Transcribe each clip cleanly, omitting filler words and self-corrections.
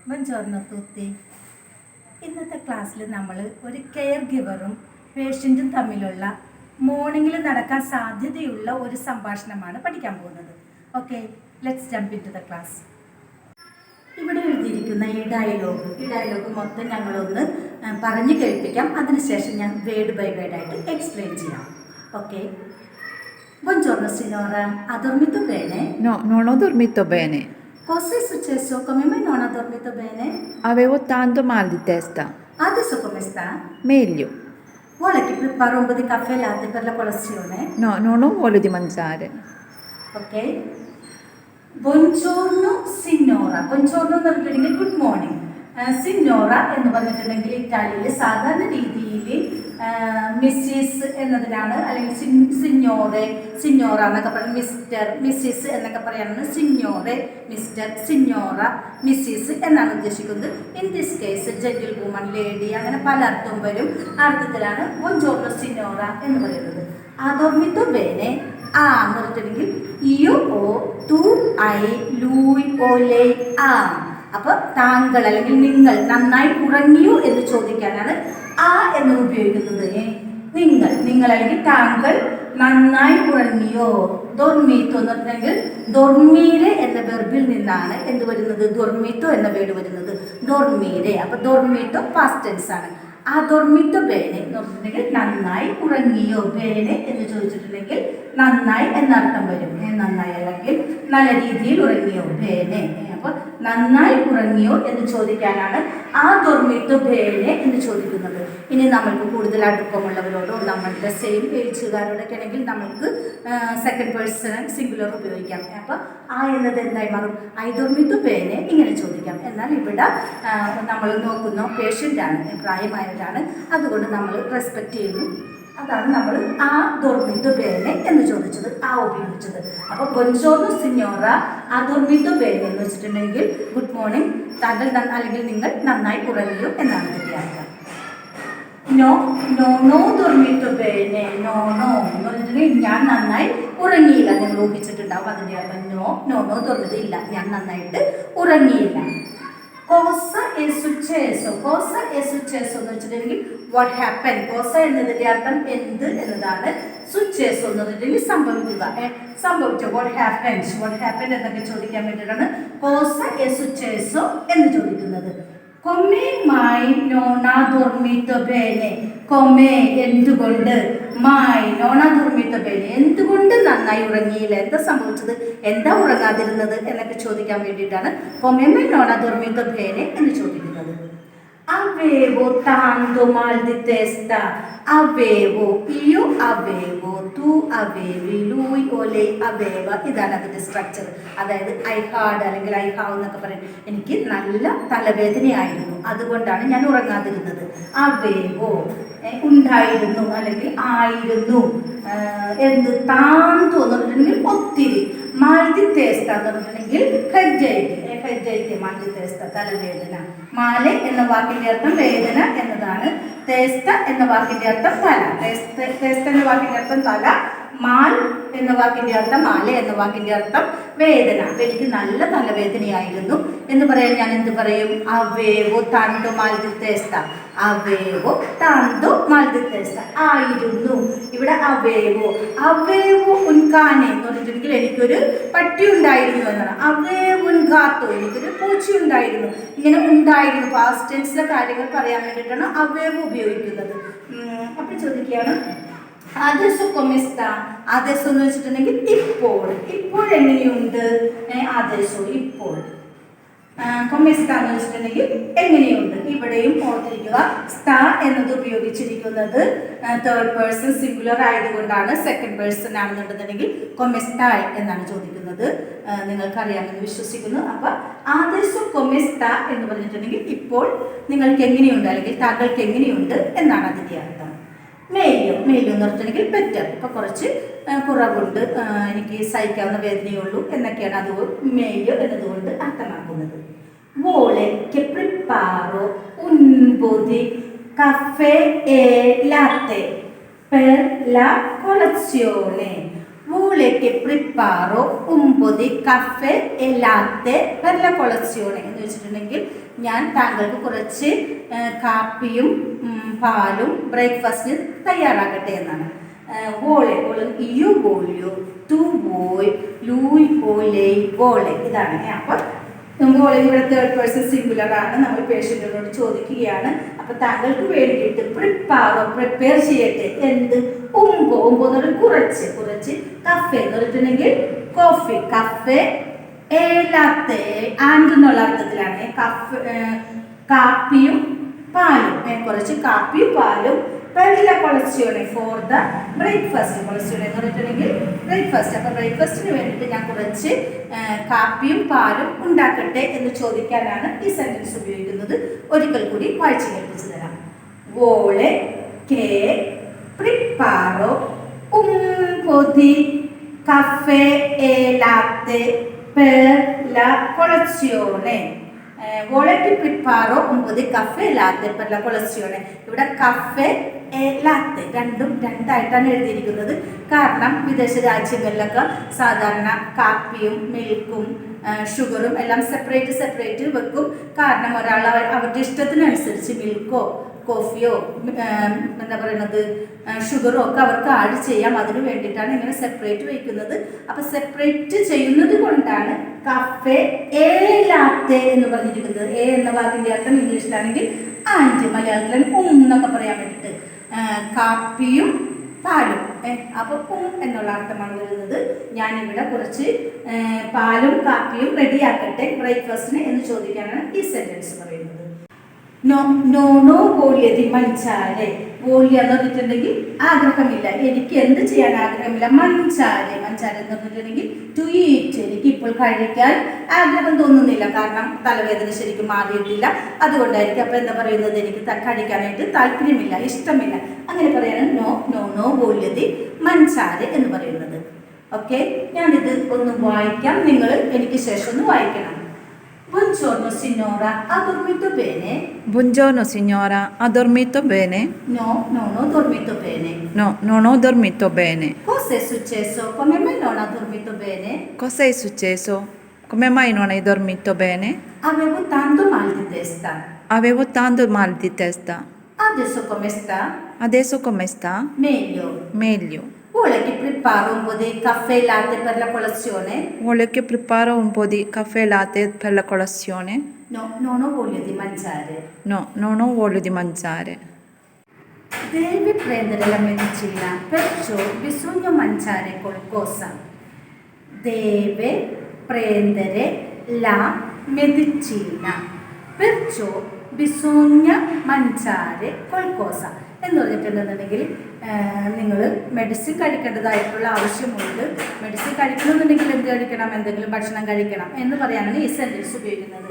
Buongiorno a tutti. ഇന്നത്തെ ക്ലാസ്സിൽ നമ്മൾ ഒരു കെയർ ഗിവറും പേഷ്യൻറ്റും തമ്മിലുള്ള മോർണിംഗിൽ നടക്കാൻ സാധ്യതയുള്ള ഒരു സംഭാഷണമാണ് പഠിക്കാൻ പോകുന്നത്. Okay, let's jump into the class. ഇവിടെ എഴുതിയിരിക്കുന്ന ഈ ഡയലോഗ് മൊത്തം ഞങ്ങളൊന്ന് പറഞ്ഞു കേൾപ്പിക്കാം. അതിനുശേഷം ഞാൻ വേർഡ് ബൈ വേർഡ് ആയിട്ട് എക്സ്പ്ലെയിൻ ചെയ്യാം. Okay. Buongiorno signora, ha dormito bene? No, non ho dormito bene. Cosa è successo? Come mai non ha dormito bene? Avevo tanto mal di testa. Adesso come sta? Meglio. Vuole che preparo un po' di caffè e latte per la colazione? No, non ho voglia di mangiare. Ok. Buongiorno signora. Buongiorno എന്ന് പറഞ്ഞിട്ടുണ്ടെങ്കിൽ good morning. സിന്നോറ എന്ന് പറഞ്ഞിട്ടുണ്ടെങ്കിൽ ഇറ്റാലിയിൽ സാധാരണ രീതിയിൽ Mrs എന്നതിനാണ്, അല്ലെങ്കിൽ സിന്നോറ എന്നൊക്കെ പറയുന്നത്, mister, Mrs എന്നൊക്കെ പറയുന്നത് സിന്നോറെ, മിസ്റ്റർ, സിന്നോറ, മിസ്സിസ് എന്നാണ് ഉദ്ദേശിക്കുന്നത്. In this case gentle woman, lady, അങ്ങനെ പല അർത്ഥവും വരും. ആ അർത്ഥത്തിലാണ് ബോൺജോർണോ സിന്നോറ എന്ന് പറയുന്നത്. അഡോർമിറ്റോ ബേനെ എന്ന് പറഞ്ഞിട്ടുണ്ടെങ്കിൽ യു ഓ ടു ഐ ലൂയ് ഓ ലേ ആ. അപ്പോൾ താങ്കൾ അല്ലെങ്കിൽ നിങ്ങൾ നന്നായി ഉറങ്ങിയോ എന്ന് ചോദിക്കാനാണ് ആ എന്ന് ഉപയോഗിക്കുന്നത്. നിങ്ങൾ അല്ലെങ്കിൽ താങ്കൾ നന്നായി ഉറങ്ങിയോ. ദോർമീത്തോ എന്ന് പറഞ്ഞിട്ടുണ്ടെങ്കിൽ ദോർമീരെ എന്ന വെർബിൽ നിന്നാണ് എന്ത് വരുന്നത്, ദോർമീത്തോ എന്ന വേർഡ് വരുന്നത്. ദോർമീരെ. അപ്പോൾ ദോർമീത്തോ പാസ്റ്റ് ടെൻസ് ആണ്. ആ ദോർമിറ്റോ ബേനെ എന്ന് പറഞ്ഞിട്ടുണ്ടെങ്കിൽ നന്നായി ഉറങ്ങിയോ. ബേനെ എന്ന് ചോദിച്ചിട്ടുണ്ടെങ്കിൽ നന്നായി എന്നർത്ഥം വരും. നന്നായി അല്ലെങ്കിൽ നല്ല രീതിയിൽ ഉറങ്ങിയോ, ബേനെ. അപ്പോൾ നന്നായി ഉറങ്ങിയോ എന്ന് ചോദിക്കാനാണ് ആ ദോർമിറ്റോ ബേനെ എന്ന് ചോദിക്കുന്നത്. ഇനി നമ്മൾക്ക് കൂടുതൽ അടുപ്പമുള്ളവരോടോ നമ്മളുടെ സെയിം ഏജുകാരോടൊക്കെ ആണെങ്കിൽ നമ്മൾക്ക് സെക്കൻഡ് പേഴ്സൺ സിംഗുലർ ഉപയോഗിക്കാം. അപ്പോൾ ആ എന്നത് എന്തായി മാറും, ഐ ദോർമിറ്റോ ബേനെ ഇങ്ങനെ ചോദിക്കാം. എന്നാൽ ഇവിടെ നമ്മൾ നോക്കുന്ന പേഷ്യൻ്റാണ്, പ്രായമായവരാണ്, അതുകൊണ്ട് നമ്മൾ റെസ്പെക്റ്റ് ചെയ്യുന്നു. അതാണ് നമ്മൾ ആ ദോർമിറ്റോ ബേനെ എന്ന് ചോദിച്ചത്, ആ ഉപയോഗിച്ചത്. അപ്പോൾ ബൊൻജോർണോ സിഞ്ഞോറ ആ ദോർമിറ്റോ ബേനെ എന്ന് വെച്ചിട്ടുണ്ടെങ്കിൽ ഗുഡ് മോർണിംഗ്, താങ്കൾ അല്ലെങ്കിൽ നിങ്ങൾ നന്നായി ഉറങ്ങിയോ എന്നാണ് ഇതിൻ്റെ അർത്ഥം. നോ നോ നോ ദോർമിറ്റോ ബേനെ. നോ നോ എന്ന് പറഞ്ഞിട്ടുണ്ടെങ്കിൽ ഞാൻ നന്നായി ഉറങ്ങിയില്ല. നിങ്ങൾ ഊഹിച്ചിട്ടുണ്ടാവും അതിൻ്റെ അർത്ഥം. നോ നോ നോ ദോർമിറ്റോ ഇല്ല, ഞാൻ നന്നായിട്ട് ഉറങ്ങിയില്ല. കോസ എ സുച്ചേസോ. കോസ എ സുച്ചേസോ എന്ന് വെച്ചിട്ടുണ്ടെങ്കിൽ വാട്ട് ഹാപ്പൻ. കോസ എന്നതിൻ്റെ അർത്ഥം എന്ത് എന്നതാണ്. സുച്ചേസോ എന്ന് പറഞ്ഞിട്ടുണ്ടെങ്കിൽ സംഭവിക്കുക, സംഭവിച്ചോ. വാട്ട് ഹാപ്പൻ എന്നൊക്കെ ചോദിക്കാൻ വേണ്ടിയിട്ടാണ് കോസ എ സുച്ചേസോ എന്ന് ചോദിക്കുന്നത്. കൊമേ മായി നോണ ദോർമിറ്റോ ബേനെ. കൊമേ എന്തുകൊണ്ട്, മായി നോണ ദോർമിറ്റോ ബേനെ എന്തുകൊണ്ട് നന്നായി ഉറങ്ങിയില്ല, എന്താ സംഭവിച്ചത്, എന്താ ഉറങ്ങാതിരുന്നത് എന്നൊക്കെ ചോദിക്കാൻ വേണ്ടിയിട്ടാണ് കൊമേ മൈ നോണ ദോർമിറ്റോ ബേനെ എന്ന് ചോദിക്കുന്നത്. Avevo tanto mal di testa. Avevo, io avevo, tu avevi, lui o lei aveva. ഇതാണ് അതിൻ്റെ സ്ട്രക്ചർ. അതായത് ഐ ഹാഡ് അല്ലെങ്കിൽ ഐ ഹാവ് എന്നൊക്കെ പറയും. എനിക്ക് നല്ല തലവേദനയായിരുന്നു, അതുകൊണ്ടാണ് ഞാൻ ഉറങ്ങാതിരുന്നത്. അവേവോ ഉണ്ടായിരുന്നു അല്ലെങ്കിൽ ആയിരുന്നു. എന്ത് താന്തോ എന്ന് പറഞ്ഞിട്ടുണ്ടെങ്കിൽ ഒത്തിരി. മാൽദി തേസ്ത എന്ന് പറഞ്ഞിട്ടുണ്ടെങ്കിൽ ഹെഡേക്ക്. മാൽദി തേസ്ത തലവേദന. മാലെ എന്ന വാക്കിൻ്റെ അർത്ഥം വേദന എന്നതാണ്. തേസ്ത എന്ന വാക്കിൻ്റെ അർത്ഥം തല. തേസ്ത എന്ന വാക്കിൻ്റെ അർത്ഥം തല. മാൽ എന്ന വാക്കിൻ്റെ അർത്ഥം, മാല എന്ന വാക്കിൻ്റെ അർത്ഥം വേദന. അപ്പം എനിക്ക് നല്ല തലവേദനയായിരുന്നു എന്ന് പറയാൻ ഞാൻ എന്ത് പറയും, അവേവോ താന്തോ മാൽദി തേസ്ത. അവേവോ താന്തോ മാൽദി തേസ്ത ആയിരുന്നു. ഇവിടെ അവേവോ ഉൻകാനെ എന്ന് പറഞ്ഞിട്ടുണ്ടെങ്കിൽ എനിക്കൊരു പട്ടി ഉണ്ടായിരുന്നു എന്നാണ്. അവേവോ ഉൻകാത്തോ എനിക്കൊരു പൂച്ച ഉണ്ടായിരുന്നു. ഇങ്ങനെ ഉണ്ടായിരുന്നു പാസ്റ്റ് ടെൻസിലെ കാര്യങ്ങൾ പറയാൻ വേണ്ടിയിട്ടാണ് അവേവോ ഉപയോഗിക്കുന്നത്. അപ്പം ചോദിക്കുകയാണ് അതെസോ കൊമെസ്ത. അതെസോ എന്ന് വെച്ചിട്ടുണ്ടെങ്കിൽ ഇപ്പോൾ എങ്ങനെയുണ്ട്. അതെസോ ഇപ്പോൾ. കൊമെസ്ത എന്ന് വെച്ചിട്ടുണ്ടെങ്കിൽ എങ്ങനെയുണ്ട്. ഇവിടെയും ഓർത്തിരിക്കുക, സ്ത എന്നത് ഉപയോഗിച്ചിരിക്കുന്നത് തേർഡ് പേഴ്സൺ സിംഗുലർ ആയതുകൊണ്ടാണ്. സെക്കൻഡ് പേഴ്സൺ ആണെന്നുണ്ടെന്നുണ്ടെങ്കിൽ കൊമെസ്തായ് എന്നാണ് ചോദിക്കുന്നത്. നിങ്ങൾക്കറിയാമെന്ന് വിശ്വസിക്കുന്നു. അപ്പോൾ ആദേശോ കൊമെസ്ത എന്ന് പറഞ്ഞിട്ടുണ്ടെങ്കിൽ ഇപ്പോൾ നിങ്ങൾക്ക് എങ്ങനെയുണ്ട് അല്ലെങ്കിൽ താങ്കൾക്ക് എങ്ങനെയുണ്ട് എന്നാണ് അതിൻ്റെ അർത്ഥം. മെയിലോ എന്ന് പറഞ്ഞിട്ടുണ്ടെങ്കിൽ ബെറ്റർ, ഇപ്പോൾ കുറച്ച് കുറവുണ്ട്, എനിക്ക് സഹിക്കാവുന്ന വേദനയുള്ളൂ എന്നൊക്കെയാണ് അത് മെയിലോ എന്നതുകൊണ്ട് അർത്ഥമാക്കുന്നത്. വോളെ che preparo un po' di caffè e latte per la colazione. vuole che preparo un po' di caffè e latte per la colazione എന്ന് വെച്ചിട്ടുണ്ടെങ്കിൽ ഞാൻ താങ്കൾക്ക് കുറച്ച് കാപ്പിയും പാലും ബ്രേക്ക്ഫാസ്റ്റിന് തയ്യാറാക്കട്ടെ എന്നാണ്. വോളെ യു വോളിയോ ടു വോയ് ലൂയ് വോലെ വോളെ ഇതാണ്. അപ്പം വോളെ ഇവിടെ തേർഡ് പേഴ്സൺ സിംഗുലർ ആണ്. നമ്മൾ പേഷ്യൻറ്റിനോട് ചോദിക്കുകയാണ്. അപ്പം താങ്കൾക്ക് വേണ്ടിയിട്ട് പ്രിപ്പയർ ചെയ്യട്ടെ എന്ത് ഉമ്പോ എന്ന് പറഞ്ഞാൽ കുറച്ച് കഫേ എന്ന് പറഞ്ഞിട്ടുണ്ടെങ്കിൽ കോഫി കഫേ ലാത്തെ ആൻഡ് എന്നുള്ള അർത്ഥത്തിലാണ്. കാപ്പിയും പാലും കുറച്ച് കാപ്പിയും പാലും പെല്ല കൊളസ്ട്രോളെ ഫോർ ദ ബ്രേക്ക്ഫാസ്റ്റ്. കൊളസ്ട്രോൾ എന്ന് പറഞ്ഞിട്ടുണ്ടെങ്കിൽ ബ്രേക്ക്ഫാസ്റ്റ്. അപ്പം ബ്രേക്ക്ഫാസ്റ്റിന് വേണ്ടിയിട്ട് ഞാൻ കുറച്ച് കാപ്പിയും പാലും ഉണ്ടാക്കട്ടെ എന്ന് ചോദിക്കാനാണ് ഈ സെൻറ്റൻസ് ഉപയോഗിക്കുന്നത്. ഒരിക്കൽ കൂടി വായിച്ചു കേൾപ്പിച്ചു തരാം. വോളെ K preparo un po' di caffè e latte per la colazione. Vuole che preparo un po' di caffè e latte per la colazione. ഇവിടെ കഫേ ലാtte രണ്ടായിട്ടാണ് എഴുതിയിരിക്കുന്നത്. കാരണം വിദേശ രാജ്യങ്ങളിലൊക്കെ സാധാരണ കാപ്പിയും മിൽക്കും ഷുഗറും എല്ലാം സെപ്പറേറ്റ് വെക്കും. കാരണം ഒരാൾ അവരുടെ ഇഷ്ടത്തിനനുസരിച്ച് മിൽക്കോ കോഫിയോ എന്താ പറയുന്നത് ഷുഗറോ ഒക്കെ അവർക്ക് ആഡ് ചെയ്യാം. അതിന് വേണ്ടിയിട്ടാണ് ഇങ്ങനെ സെപ്പറേറ്റ് വയ്ക്കുന്നത്. അപ്പം സെപ്പറേറ്റ് ചെയ്യുന്നത് കൊണ്ടാണ് കഫേ ലാത്തെ എന്ന് പറഞ്ഞിരിക്കുന്നത്. എന്ന വാക്കിൻ്റെ അർത്ഥം ഇംഗ്ലീഷിലാണെങ്കിൽ ആൻഡ്, മലയാളത്തിൽ എന്നൊക്കെ പറയാൻ വേണ്ടിയിട്ട് കാപ്പിയും പാലും. അപ്പോൾ എന്നുള്ള അർത്ഥമാണ് വരുന്നത്. ഞാനിവിടെ കുറച്ച് പാലും കാപ്പിയും റെഡിയാക്കട്ടെ ബ്രേക്ക്ഫാസ്റ്റിന് എന്ന് ചോദിക്കാനാണ് ഈ സെൻറ്റൻസ് പറയുന്നത്. നോണോ വോല്യതി മഞ്ചാരെ. വോല്യ എന്ന് പറഞ്ഞിട്ടുണ്ടെങ്കിൽ ആഗ്രഹമില്ല, എനിക്ക് എന്ത് ചെയ്യാൻ ആഗ്രഹമില്ല. മഞ്ചാരെ എന്ന് പറഞ്ഞിട്ടുണ്ടെങ്കിൽ ടു ഈറ്റ്, എനിക്ക് ഇപ്പോൾ കഴിക്കാൻ ആഗ്രഹം തോന്നുന്നില്ല. കാരണം തലവേദന ശരിക്കും മാറിയിട്ടില്ല, അതുകൊണ്ടായിരിക്കും. അപ്പം എന്താ പറയുന്നത്, എനിക്ക് കഴിക്കാനായിട്ട് താല്പര്യമില്ല, ഇഷ്ടമില്ല. അങ്ങനെ പറയാനാണ് നോണോ വോല്യതി മഞ്ചാരെ എന്ന് പറയുന്നത്. ഓക്കെ, ഞാനിത് ഒന്ന് വായിക്കാം, നിങ്ങൾ എനിക്ക് ശേഷം ഒന്ന് വായിക്കണം. Buongiorno signora, ha dormito bene? Buongiorno signora, ha dormito bene? No, non ho dormito bene. No, non ho dormito bene. Cosa è successo? Come mai non ha dormito bene? Cosa è successo? Come mai non hai dormito bene? Avevo tanto mal di testa. Avevo tanto mal di testa. Adesso come sta? Adesso come sta? Meglio. Meglio. Vuole che preparo un po' di caffè e latte per la colazione? Vuole che preparo un po' di caffè e latte per la colazione? No, non ho voglia di mangiare. No, non ho voglia di mangiare. Deve prendere la medicina, perciò bisogna mangiare qualcosa. Deve prendere la medicina, perciò bisogna mangiare qualcosa. എന്ന് പറഞ്ഞിട്ടുണ്ടെന്നുണ്ടെങ്കിൽ നിങ്ങൾ medicine കഴിക്കേണ്ടതായിട്ടുള്ള ആവശ്യമുണ്ട്. Medicine കഴിക്കണമെന്നുണ്ടെങ്കിൽ എന്ത് കഴിക്കണം, എന്തെങ്കിലും ഭക്ഷണം കഴിക്കണം എന്ന് പറയാനാണ് ഈ സെൻറ്റൻസ് ഉപയോഗിക്കുന്നത്.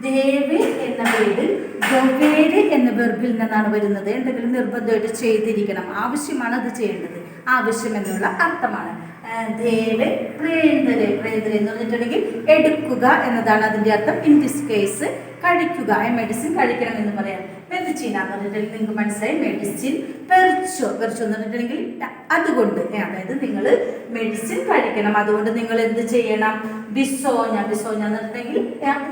ദേവേ എന്ന വേർഡ് ദൊവേര് എന്ന വെർബിൽ നിന്നാണ് വരുന്നത്. എന്തെങ്കിലും നിർബന്ധമായിട്ട് ചെയ്തിരിക്കണം, ആവശ്യമാണ് അത് ചെയ്യേണ്ടത്, ആവശ്യം എന്നുള്ള അർത്ഥമാണ്. ദേവേ പ്രേന്തരെ എന്ന് പറഞ്ഞിട്ടുണ്ടെങ്കിൽ എടുക്കുക എന്നതാണ് അതിൻ്റെ അർത്ഥം. ഇൻ ദിസ് കേസ് കഴിക്കുക, മെഡിസിൻ കഴിക്കണം എന്ന് പറയാം. മെഡിസിൻ എന്ന് പറഞ്ഞിട്ടുണ്ടെങ്കിൽ നിങ്ങൾക്ക് മനസ്സിലായി, മെഡിസിൻ പെർച്ചോ എന്ന് പറഞ്ഞിട്ടുണ്ടെങ്കിൽ അതുകൊണ്ട്, അതായത് നിങ്ങൾ മെഡിസിൻ കഴിക്കണം, അതുകൊണ്ട് നിങ്ങൾ എന്ത് ചെയ്യണം, ബിസോഞ്ഞ എന്ന് പറഞ്ഞിട്ടുണ്ടെങ്കിൽ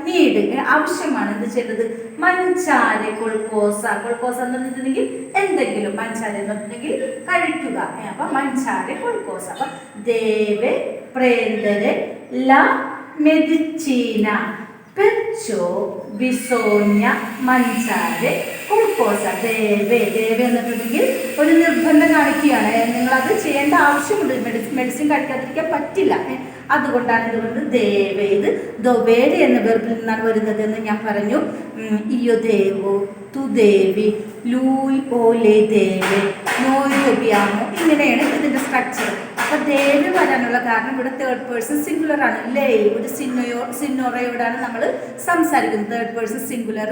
നീഡ്, ആവശ്യമാണ് എന്ത് ചെയ്യേണ്ടത്, മഞ്ചാരെ കൊൾക്കോസ എന്ന് പറഞ്ഞിട്ടുണ്ടെങ്കിൽ എന്തെങ്കിലും, മഞ്ചാരെ എന്ന് പറഞ്ഞിട്ടുണ്ടെങ്കിൽ കഴിക്കുക. അപ്പം മഞ്ചാരെ കൊൾക്കോസ. അപ്പം ദേവെ പ്രേന്തരെ ല medicinal perciò bisogna mangiare qualcosa. ദേവേ എന്നിട്ടുണ്ടെങ്കിൽ ഒരു നിർബന്ധം കാണിക്കുകയാണ്, നിങ്ങളത് ചെയ്യേണ്ട ആവശ്യമുണ്ട്, മെഡിസിൻ കഴിക്കാതിരിക്കാൻ പറ്റില്ല. അതുകൊണ്ടാണ് ഇതുകൊണ്ട് ദേവേ, ഇത് ദൊവേര് എന്ന വെർബിൽ നിന്നാണ് വരുന്നത് എന്ന് ഞാൻ പറഞ്ഞു. ഇയോ ദേവോ, തു ദേവി, ലൂയ് ഓലെ ദേവേ, നോയ് dobbiamo, ഇങ്ങനെയാണ് ഇതിൻ്റെ സ്ട്രക്ചർ. അപ്പോൾ ദേവി വരാനുള്ള കാരണം ഇവിടെ തേർഡ് പേഴ്സൺ സിംഗുലർ ആണ്. ലേ ഒരു സിന്നോറയോടാണ് നമ്മൾ സംസാരിക്കുന്നത്. തേർഡ് പേഴ്സൺ സിംഗുലർ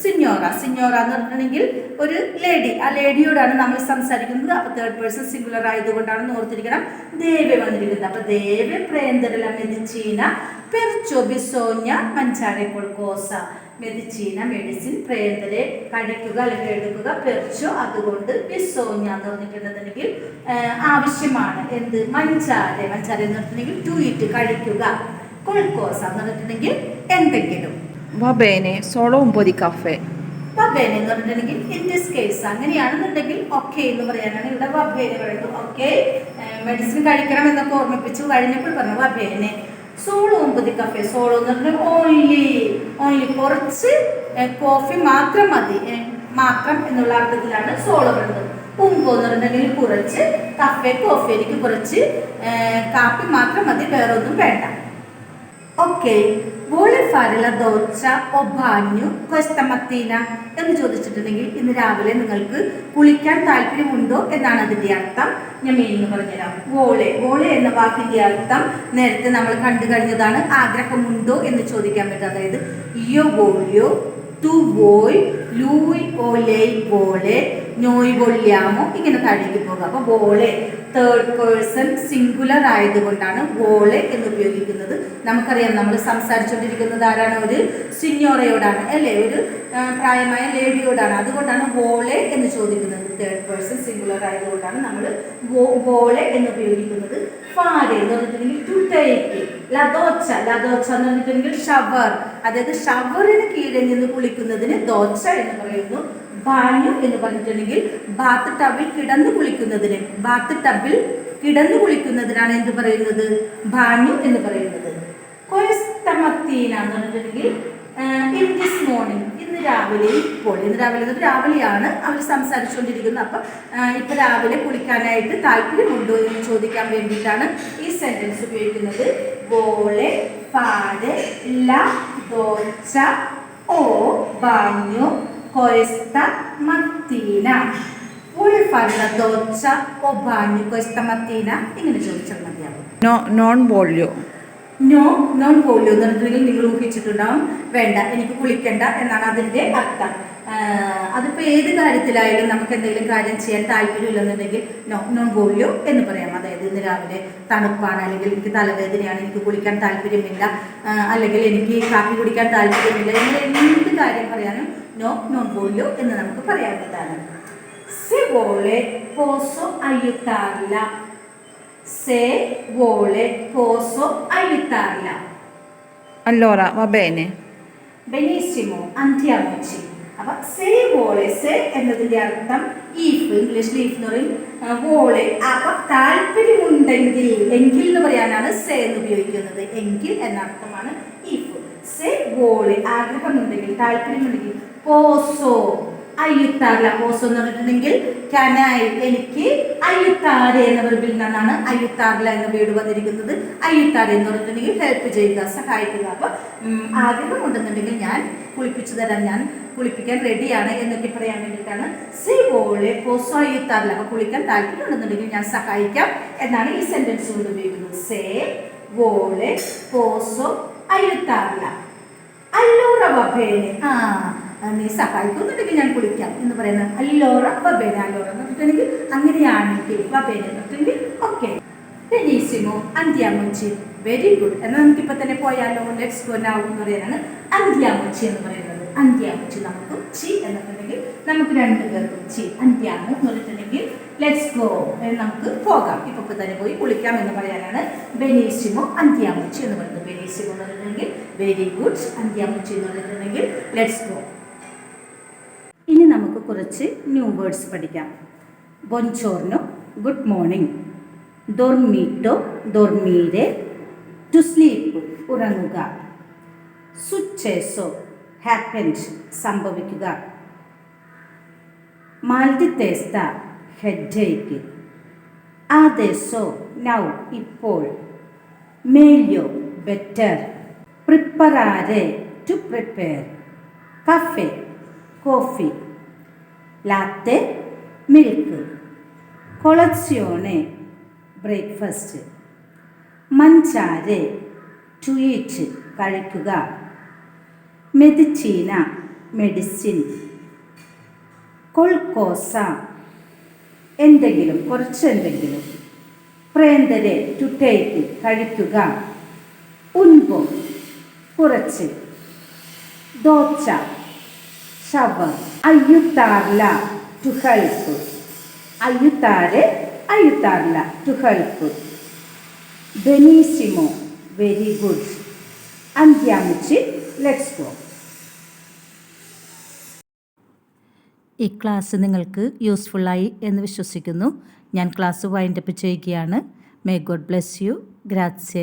സിഞ്ഞോറ എന്ന് പറഞ്ഞിട്ടുണ്ടെങ്കിൽ ഒരു ലേഡി, ആ ലേഡിയോടാണ് നമ്മൾ സംസാരിക്കുന്നത്. അപ്പോൾ തേർഡ് പേഴ്സൺ സിംഗുലർ ആയതുകൊണ്ടാണ് ഓർത്തിരിക്കണം ദേവി വന്നിരിക്കുന്നത്. അപ്പോൾ ദേവി പ്രേന്തര ല മെഡിസിന പെർച്ചോ ബിസോഞ്ഞ മഞ്ചാരെ കൊൾക്കോസ മെഡിച്ചീന മെഡിസിൻ പ്രേതരെ കഴിക്കുക അല്ലെങ്കിൽ എടുക്കുക പെർച്ചോ അതുകൊണ്ട് ബിസോഞ്ഞ എന്ന് പറഞ്ഞിട്ടുണ്ടെന്നുണ്ടെങ്കിൽ ആവശ്യമാണ് എന്ത് മഞ്ചാരെ എന്ന് പറഞ്ഞിട്ടുണ്ടെങ്കിൽ ടു ഈറ്റ് കഴിക്കുക കൊൾക്കോസ എന്ന് പറഞ്ഞിട്ടുണ്ടെങ്കിൽ എന്തെങ്കിലും Va bene, solo un po' di caffè. വബേനെ എന്ന് പറഞ്ഞിട്ടുണ്ടെങ്കിൽ ഇൻ ദിസ് കേസ് അങ്ങനെയാണെന്നുണ്ടെങ്കിൽ ഓക്കെ എന്ന് പറയാനാണ് ഇവിടെ വബേനെ പറയുന്നത് ഓക്കെ മെഡിസിൻ കഴിക്കണം എന്നൊക്കെ ഓർമ്മിപ്പിച്ചു കഴിഞ്ഞപ്പോൾ പറഞ്ഞു വബേനെ സോളോ 9 കഫേ സോളോ എന്ന് പറഞ്ഞാൽ ഓൺലി കുറച്ച് കോഫി മാത്രം മതി മാത്രം എന്നുള്ള അർത്ഥത്തിലാണ് സോളോ പറയുന്നത് ഉമ്പോ എന്ന് പറഞ്ഞിട്ടുണ്ടെങ്കിൽ കുറച്ച് കോഫി എനിക്ക് കുറച്ച് കാപ്പി മാത്രം മതി വേറെ ഒന്നും വേണ്ട okay vuole fare la doccia o bagno questa mattina എന്ന് ചോദിച്ചിട്ടുണ്ടെങ്കിൽ ഇന്ന് രാവിലെ നിങ്ങൾക്ക് കുളിക്കാൻ താല്പര്യമുണ്ടോ എന്നാണ് അതിന്റെ അർത്ഥം ഞാൻ മീനിങ് പറഞ്ഞുതരാം വോളെ എന്ന വാക്കിന്റെ അർത്ഥം നേരത്തെ നമ്മൾ കണ്ടു കഴിഞ്ഞതാണ് ആഗ്രഹമുണ്ടോ എന്ന് ചോദിക്കാൻ പറ്റും അതായത് io voglio tu vuoi lui o lei vuole noi vogliamo ഇങ്ങനെ താഴേക്ക് പോകുക അപ്പോൾ വോളെ തേർഡ് പേഴ്സൺ സിംഗുലർ ആയതുകൊണ്ടാണ് വോളെ എന്ന് ഉപയോഗിക്കുന്നത് നമുക്കറിയാം നമ്മൾ സംസാരിച്ചുകൊണ്ടിരിക്കുന്നത് ആരാണ് ഒരു സിഞ്ഞോറയോടാണ് അല്ലേ ഒരു പ്രായമായ ലേഡിയോടാണ് അതുകൊണ്ടാണ് വോളെ എന്ന് ചോദിക്കുന്നത് തേർഡ് പേഴ്സൺ സിംഗുലർ ആയതുകൊണ്ടാണ് നമ്മൾ വോളെ എന്ന് ഉപയോഗിക്കുന്നത് ഫാരെ എന്ന് പറഞ്ഞിട്ടുണ്ടെങ്കിൽ ടു ടേക്ക് ലദോച്ച എന്ന് പറഞ്ഞിട്ടുണ്ടെങ്കിൽ ഷവർ അതായത് ഷവറിന് കീഴിൽ നിന്ന് കുളിക്കുന്നതിന് ദോച്ച എന്ന് പറയുന്നു ബാഞ്ഞു എന്ന് പറഞ്ഞിട്ടുണ്ടെങ്കിൽ ബാത്ത് ടബിൽ കിടന്നു കുളിക്കുന്നതിനാണ് എന്ത് പറയുന്നത് ബാഞ്ഞു എന്ന് പറയുന്നത് കൊയസ്തമത്തീന എന്ന് പറഞ്ഞിട്ടുണ്ടെങ്കിൽ ഇൻ ദിസ് മോർണിംഗ് ഇന്ന് രാവിലെയാണ് അവർ സംസാരിച്ചുകൊണ്ടിരിക്കുന്നത് അപ്പം ഇപ്പം രാവിലെ കുളിക്കാനായിട്ട് താല്പര്യമുണ്ടോ എന്ന് ചോദിക്കാൻ വേണ്ടിയിട്ടാണ് ഈ സെന്റൻസ് ഉപയോഗിക്കുന്നത് വോളെ ഫാരെ ല ദോച്ച ഓ ബാഞ്ഞു questa mattina vuole fare la doccia o bagno questa mattina ഇങ്ങനെ ചോദിച്ചാൽ മതിയാവും Non voglio. non voglio എന്ന് പറഞ്ഞിട്ടുണ്ടെങ്കിൽ നിങ്ങൾ ഊഹിച്ചിട്ടുണ്ടാവും വേണ്ട എനിക്ക് കുളിക്കണ്ട എന്നാണ് അതിൻ്റെ അർത്ഥം അതിപ്പോൾ ഏത് കാര്യത്തിലായാലും നമുക്ക് എന്തെങ്കിലും കാര്യം ചെയ്യാൻ താല്പര്യമില്ലെന്നുണ്ടെങ്കിൽ non voglio എന്ന് പറയാം അതായത് ഇന്ന് രാവിലെ തണുപ്പാണ് അല്ലെങ്കിൽ എനിക്ക് തലവേദനയാണ് എനിക്ക് കുളിക്കാൻ താല്പര്യമില്ല അല്ലെങ്കിൽ എനിക്ക് കാപ്പി കുടിക്കാൻ താല്പര്യമില്ല ഇങ്ങനെ എന്ത് കാര്യം പറയാനും non voglio എന്ന് നമുക്ക് പറയാവുന്നതാണ് se vuole posso aiutarla Allora, va bene. benissimo andiamoci അപ്പോൾ സേ വോളെ സേ എന്നതിൻ്റെ അർത്ഥം ഈഫ് ഇംഗ്ലീഷിൽ ഈഫ് എന്ന് പറയും വോളെ അപ്പം താല്പര്യമുണ്ടെങ്കിൽ എങ്കിൽ എന്ന് പറയാനാണ് സേ എന്ന് ഉപയോഗിക്കുന്നത് എങ്കിൽ എന്ന അർത്ഥമാണ് ഈഫ് സേ വോളെ ആഗ്രഹമുണ്ടെങ്കിൽ താല്പര്യമുണ്ടെങ്കിൽ പോസോ അയ്യുത്താറില്ല പോസോ എന്ന് പറഞ്ഞിട്ടുണ്ടെങ്കിൽ കനായി എനിക്ക് അയ്യുത്താരെ എന്ന വെർബിൽ നിന്നാണ് അയ്യുത്താറില്ല എന്ന വേർഡ് വന്നിരിക്കുന്നത് അയ്യുത്താരെ എന്ന് പറഞ്ഞിട്ടുണ്ടെങ്കിൽ ഹെൽപ്പ് ചെയ്യുക സഹായിക്കുക അപ്പോൾ ആഗ്രഹമുണ്ടെന്നുണ്ടെങ്കിൽ ഞാൻ കുളിപ്പിച്ചു തരാം ഞാൻ കുളിപ്പിക്കാൻ റെഡിയാണ് എന്നൊക്കെ പറയാൻ വേണ്ടിയിട്ടാണ് സേ വോളെ പോസോ അയ്യുത്താറില്ല അപ്പോൾ കുളിക്കാൻ താല്പര്യമുണ്ടെന്നുണ്ടെങ്കിൽ ഞാൻ സഹായിക്കാം എന്നാണ് ഈ സെന്റൻസ് കൊണ്ട് ഉപയോഗിക്കുന്നത് സേ വോളെ പോസോ അയ്യുത്താറില്ല അല്ലോറ വഭേനെ നീ സഹായിക്കുന്നുണ്ടെങ്കിൽ ഞാൻ കുളിക്കാം എന്ന് പറയുന്നത് അല്ലോറ വബേന അല്ലോറ എന്ന് പറഞ്ഞിട്ടുണ്ടെങ്കിൽ അങ്ങനെയാണെങ്കിൽ വബേന എന്ന് പറഞ്ഞിട്ടുണ്ടെങ്കിൽ ഓക്കെ ബെനീസിമോ അന്ത്യാമുച്ചി വെരി ഗുഡ് എന്നാൽ നമുക്കിപ്പോൾ തന്നെ പോയാലോ ലെറ്റ്സ് ഗോ നൗ എന്ന് പറയാനാണ് അന്ത്യാമുച്ചി എന്ന് പറയുന്നത് അന്ത്യാമുച്ചി നമുക്ക് ചി എന്നിട്ടുണ്ടെങ്കിൽ നമുക്ക് രണ്ട് പേർക്കും ചി അന്ത്യാമു എന്ന് പറഞ്ഞിട്ടുണ്ടെങ്കിൽ ലെറ്റ്സ് ഗോ നമുക്ക് പോകാം ഇപ്പോൾ തന്നെ പോയി കുളിക്കാം എന്ന് പറയാനാണ് ബെനീസിമോ അന്ത്യാമുച്ചി എന്ന് പറയുന്നത് ബെനീസിമോ എന്ന് പറഞ്ഞിട്ടുണ്ടെങ്കിൽ വെരി ഗുഡ് അന്ത്യാമുച്ചി എന്ന് പറഞ്ഞിട്ടുണ്ടെങ്കിൽ ലെറ്റ്സ് ഗോ ഇനി നമുക്ക് കുറച്ച് ന്യൂ വേർഡ്സ് പഠിക്കാം ബോൺചോർനോ ഗുഡ് മോർണിംഗ് ഡോർമീറ്റോ ഡോർമീരെ ടു സ്ലീപ്പ് ഉറങ്ങുക സുച്ചേസോ ഹാപ്പൻഡ് സംഭവിക്കുക മാൽഡിത്തേസ്ത ഹെഡേക്ക് ആദേശോ നൗ ഇപ്പോൾ മേലിയോ better പ്രിപ്പറാരെ to prepare cafe coffee ലാത്തെ milk കൊളസ്യോണെ breakfast മഞ്ചാരെ to eat കഴിക്കുക മെഡിച്ചീന മെഡിസിൻ കൊൾക്കോസ എന്തെങ്കിലും കുറച്ച് എന്തെങ്കിലും പ്രേന്തരെ ടു ടേക്ക് കഴിക്കുക ഉൻപോ കുറച്ച്. ദോച്ച, shower. aiutarla, to help. aiutare, aiutarla, to help. benissimo, very good. andiamoci, let's go. ഈ ക്ലാസ് നിങ്ങൾക്ക് യൂസ്ഫുള്ളായി എന്ന് വിശ്വസിക്കുന്നു. ഞാൻ ക്ലാസ് വൈൻഡപ്പ് ചെയ്യുകയാണ്. May God bless you. ഗ്രാzie.